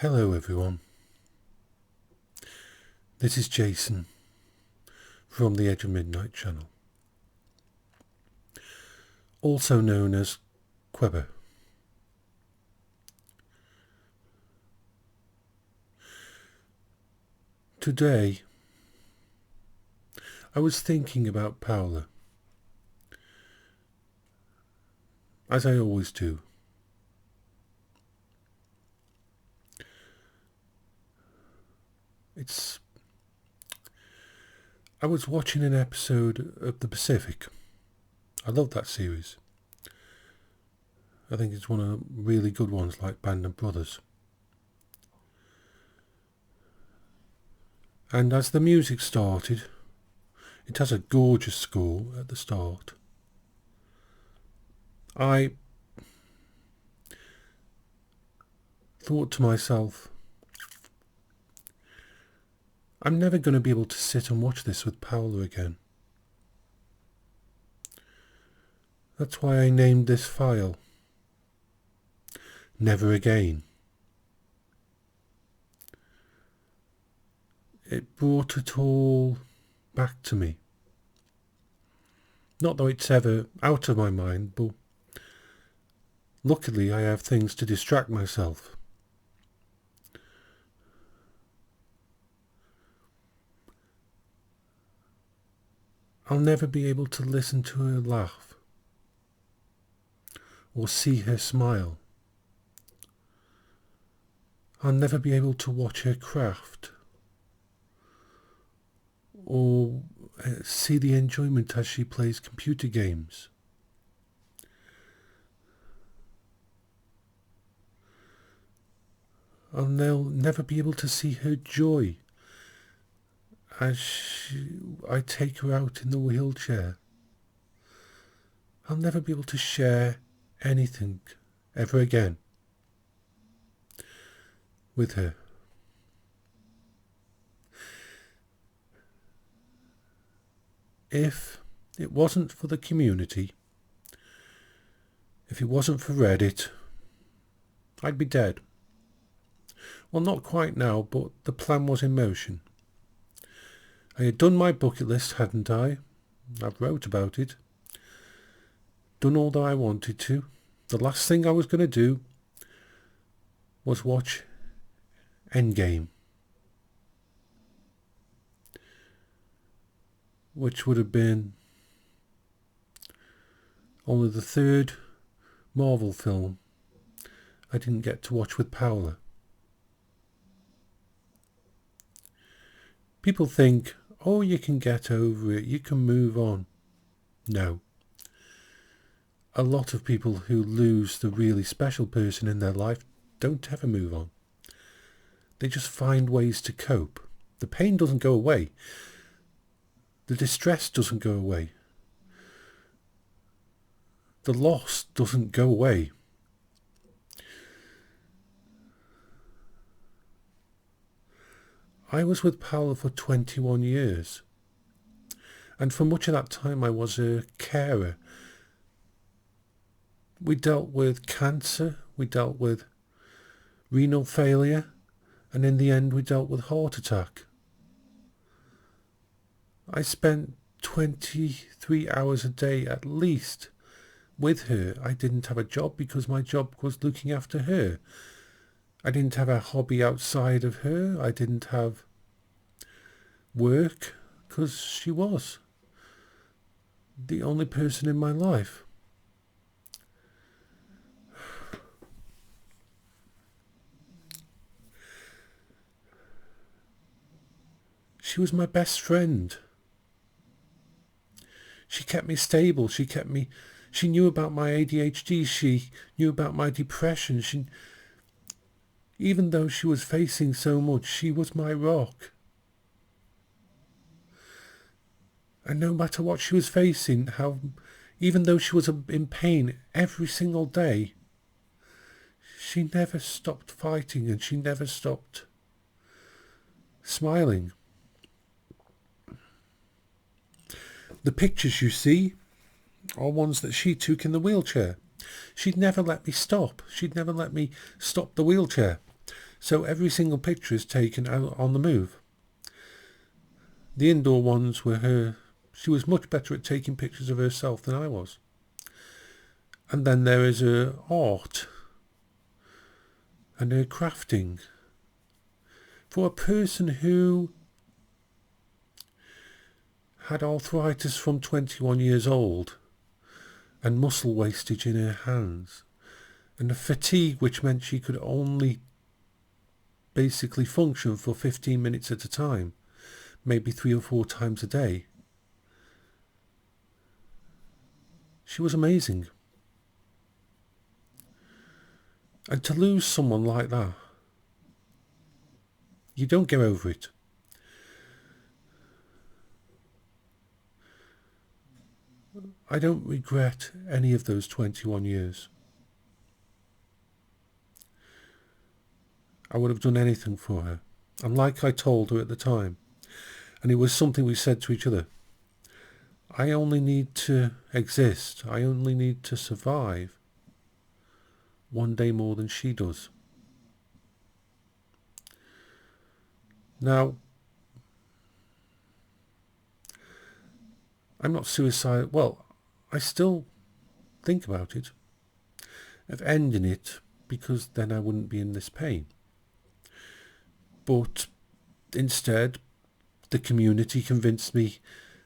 Hello everyone, this is Jason from the Edge of Midnight channel, also known as Queber. Today I was thinking about Paula, as I always do. I was watching an episode of The Pacific. I love that series. I think it's one of the really good ones, like Band of Brothers. And as the music started, it has a gorgeous score at the start. I thought to myself, I'm never going to be able to sit and watch this with Paula again. That's why I named this file Never Again. It brought it all back to me. Not that it's ever out of my mind, but luckily I have things to distract myself. I'll never be able to listen to her laugh or see her smile. I'll never be able to watch her craft or see the enjoyment as she plays computer games. I'll never be able to see her joy as I take her out in the wheelchair. I'll never be able to share anything ever again with her. If it wasn't for the community, if it wasn't for Reddit, I'd be dead. Well, not quite now, but the plan was in motion. I had done my bucket list, hadn't I? I've wrote about it. Done all that I wanted to. The last thing I was going to do was watch Endgame, which would have been only the third Marvel film I didn't get to watch with Paula. People think, oh, you can get over it, you can move on. No. A lot of people who lose the really special person in their life don't ever move on. They just find ways to cope. The pain doesn't go away. The distress doesn't go away. The loss doesn't go away. I was with Paula for 21 years. And for much of that time I was a carer. We dealt with cancer, we dealt with renal failure, and in the end we dealt with heart attack. I spent 23 hours a day at least with her. I didn't have a job because my job was looking after her. I didn't have a hobby outside of her. I didn't have work because she was the only person in my life. She was my best friend. She kept me stable. She knew about my ADHD. She knew about my depression. Even though she was facing so much, she was my rock. And no matter what she was facing, even though she was in pain every single day, she never stopped fighting and she never stopped smiling. The pictures you see are ones that she took in the wheelchair. She'd never let me stop. She'd never let me stop the wheelchair. So every single picture is taken out on the move. The indoor ones were her. She was much better at taking pictures of herself than I was. And then there is her art and her crafting. For a person who had arthritis from 21 years old and muscle wastage in her hands and a fatigue which meant she could only basically function for 15 minutes at a time, maybe 3 or 4 times a day. She was amazing. And to lose someone like that, you don't get over it. I don't regret any of those 21 years. I would have done anything for her. And like I told her at the time, and it was something we said to each other, I only need to exist, I only need to survive one day more than she does. Now, I'm not suicidal. Well, I still think about it, of ending it, because then I wouldn't be in this pain. But instead, the community convinced me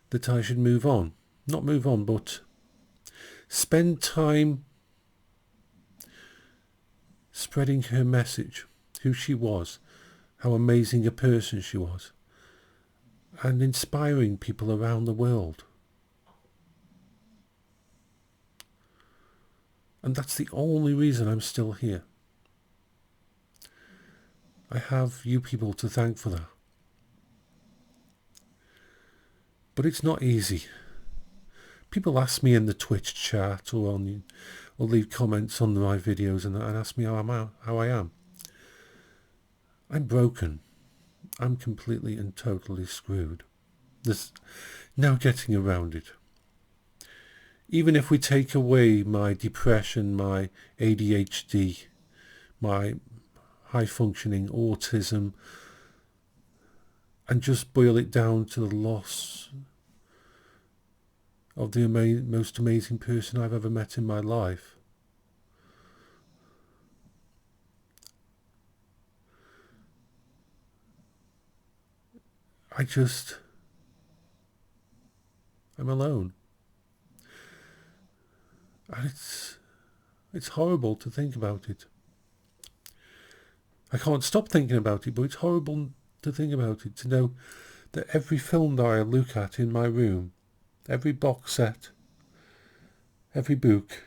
that I should move on. Not move on, but spend time spreading her message, who she was, how amazing a person she was, and inspiring people around the world. And that's the only reason I'm still here. I have you people to thank for that. But it's not easy. People ask me in the Twitch chat or leave comments on my videos and ask me how I am. I'm broken. I'm completely and totally screwed. There's no getting around it. Even if we take away my depression, my ADHD, my high-functioning autism, and just boil it down to the loss of the most amazing person I've ever met in my life, I'm alone. And it's horrible to think about it. I can't stop thinking about it, but it's horrible to think about it, to know that every film that I look at in my room, every box set, every book,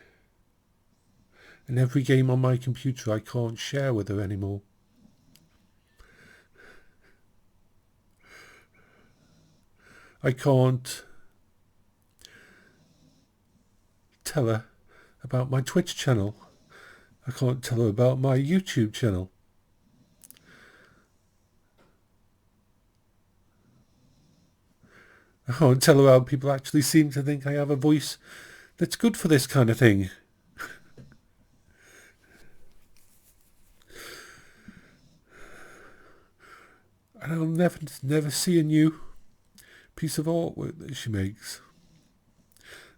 and every game on my computer I can't share with her anymore. I can't tell her about my Twitch channel. I can't tell her about my YouTube channel. I can't tell her how people actually seem to think I have a voice that's good for this kind of thing. And I'll never see a new piece of artwork that she makes.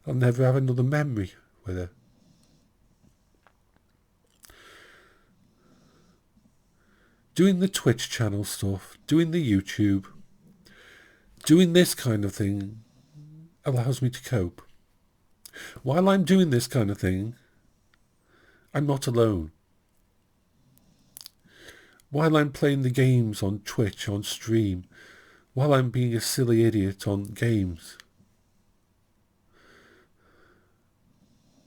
I'll never have another memory with her. Doing the Twitch channel stuff, doing the YouTube, doing this kind of thing allows me to cope. While I'm doing this kind of thing, I'm not alone. While I'm playing the games on Twitch, on stream, while I'm being a silly idiot on games,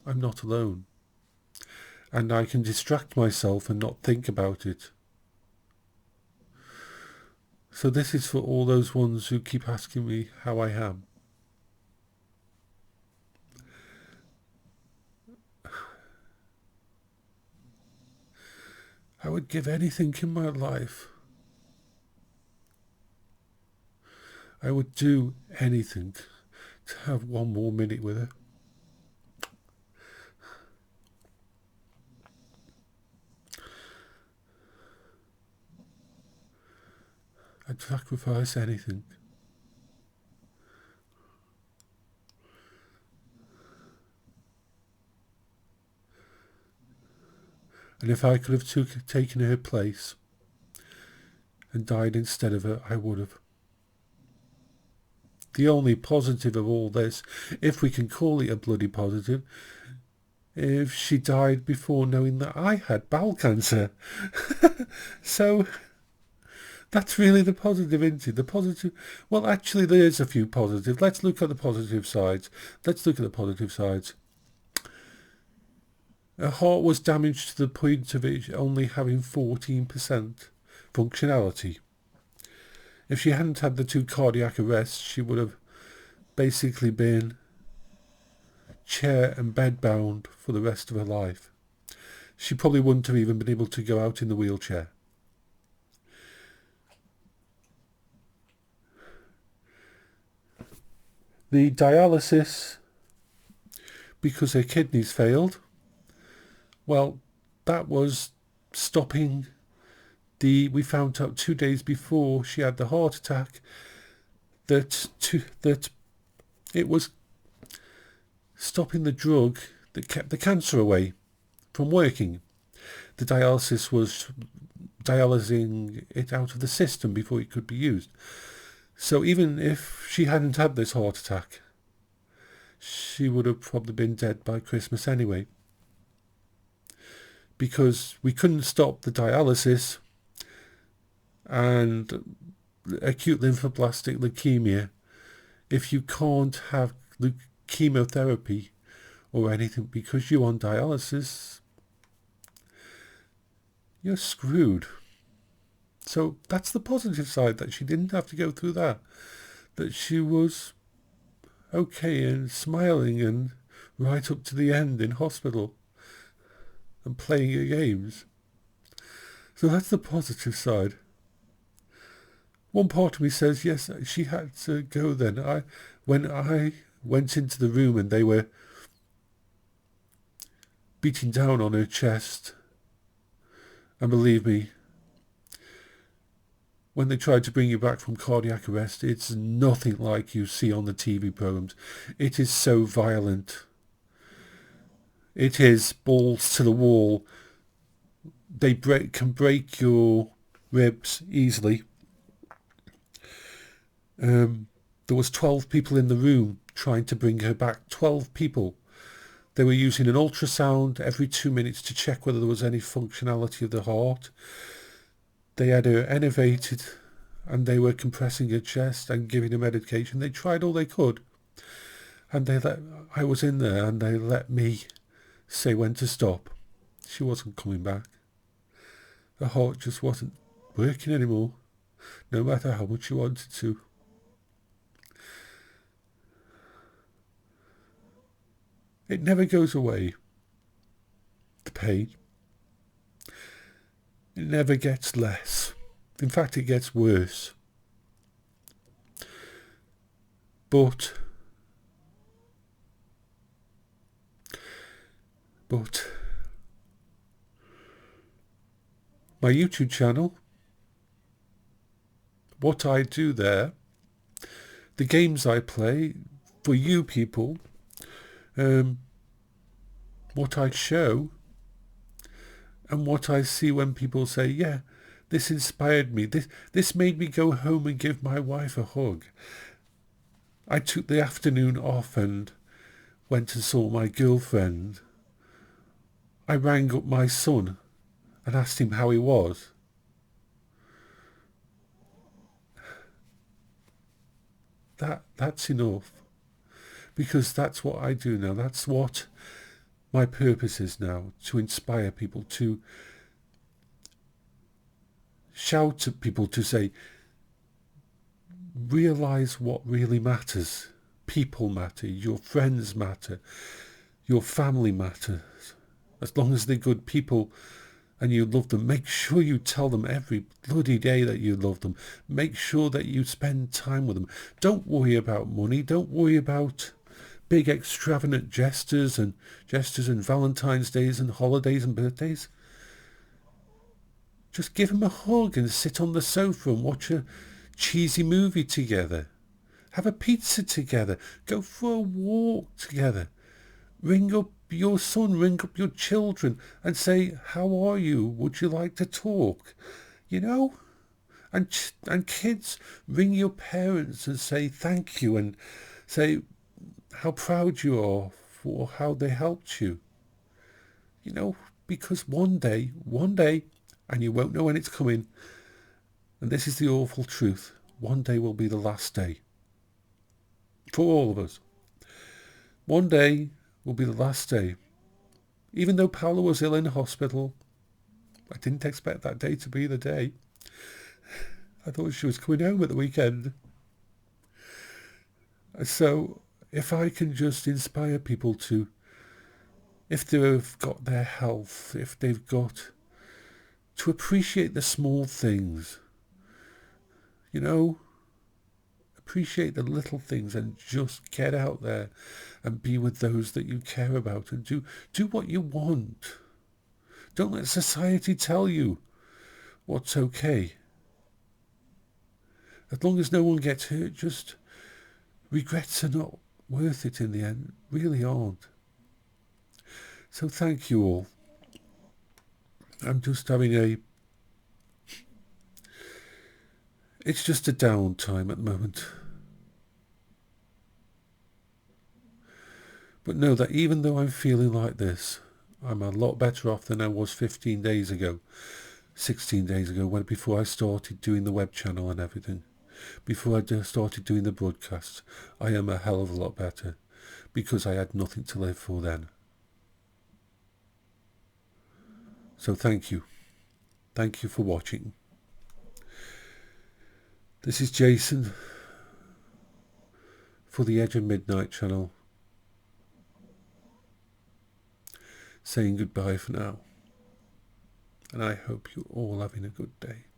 I'm not alone. And I can distract myself and not think about it. So this is for all those ones who keep asking me how I am. I would give anything in my life. I would do anything to have one more minute with her. I'd sacrifice anything. And if I could have taken her place and died instead of her, I would have. The only positive of all this, if we can call it a bloody positive, if she died before knowing that I had bowel cancer. So that's really the positive, isn't it? The positive. Well, actually, there is a few positives. Let's look at the positive sides. Her heart was damaged to the point of it only having 14% functionality. If she hadn't had the 2 cardiac arrests, she would have basically been chair and bed bound for the rest of her life. She probably wouldn't have even been able to go out in the wheelchair. The dialysis, because her kidneys failed, well, that was stopping we found out 2 days before she had the heart attack that it was stopping the drug that kept the cancer away from working. The dialysis was dialysing it out of the system before it could be used. So even if she hadn't had this heart attack, she would have probably been dead by Christmas anyway. Because we couldn't stop the dialysis and acute lymphoblastic leukemia. If you can't have chemotherapy or anything because you're on dialysis, you're screwed. So that's the positive side, that she didn't have to go through that. That she was okay and smiling and right up to the end in hospital and playing her games. So that's the positive side. One part of me says, yes, she had to go then. When I went into the room and they were beating down on her chest, and believe me, when they tried to bring you back from cardiac arrest, it's nothing like you see on the TV programs. It is so violent. It is balls to the wall. They can break your ribs easily. There was 12 people in the room trying to bring her back. 12 people. They were using an ultrasound every 2 minutes to check whether there was any functionality of the heart. They had her enervated and they were compressing her chest and giving her medication. They tried all they could. And I was in there and they let me say when to stop. She wasn't coming back. Her heart just wasn't working anymore, no matter how much she wanted to. It never goes away, the pain. It never gets less. In fact, it gets worse. But my YouTube channel, what I do there, the games I play for you people, what I show, and what I see when people say, yeah, this inspired me, this made me go home and give my wife a hug. I took the afternoon off and went and saw my girlfriend. I rang up my son and asked him how he was. That's enough. Because that's what I do now. That's what my purpose is now, to inspire people, to shout at people, to say, realise what really matters. People matter, your friends matter, your family matters. As long as they're good people and you love them, make sure you tell them every bloody day that you love them. Make sure that you spend time with them. Don't worry about money. Don't worry about big extravagant gestures and Valentine's Days and holidays and birthdays. Just give them a hug and sit on the sofa and watch a cheesy movie together. Have a pizza together. Go for a walk together. Ring up your son, ring up your children and say, how are you? Would you like to talk? You know? And kids, ring your parents and say thank you and say how proud you are for how they helped you. You know, because one day, and you won't know when it's coming, and this is the awful truth, one day will be the last day. For all of us. One day will be the last day. Even though Paula was ill in hospital, I didn't expect that day to be the day. I thought she was coming home at the weekend. So if I can just inspire people to, if they've got their health, if they've got, to appreciate the small things, you know, appreciate the little things and just get out there and be with those that you care about and do what you want. Don't let society tell you what's okay. As long as no one gets hurt, just regrets are not worth it in the end, really aren't. So thank you all. I'm just having it's just a down time at the moment. But know that even though I'm feeling like this, I'm a lot better off than I was 15 days ago, 16 days ago, before I started doing the web channel and everything. Before I started doing the broadcasts, I am a hell of a lot better because I had nothing to live for then. So thank you. Thank you for watching. This is Jason for the Edge of Midnight channel, saying goodbye for now. And I hope you're all having a good day.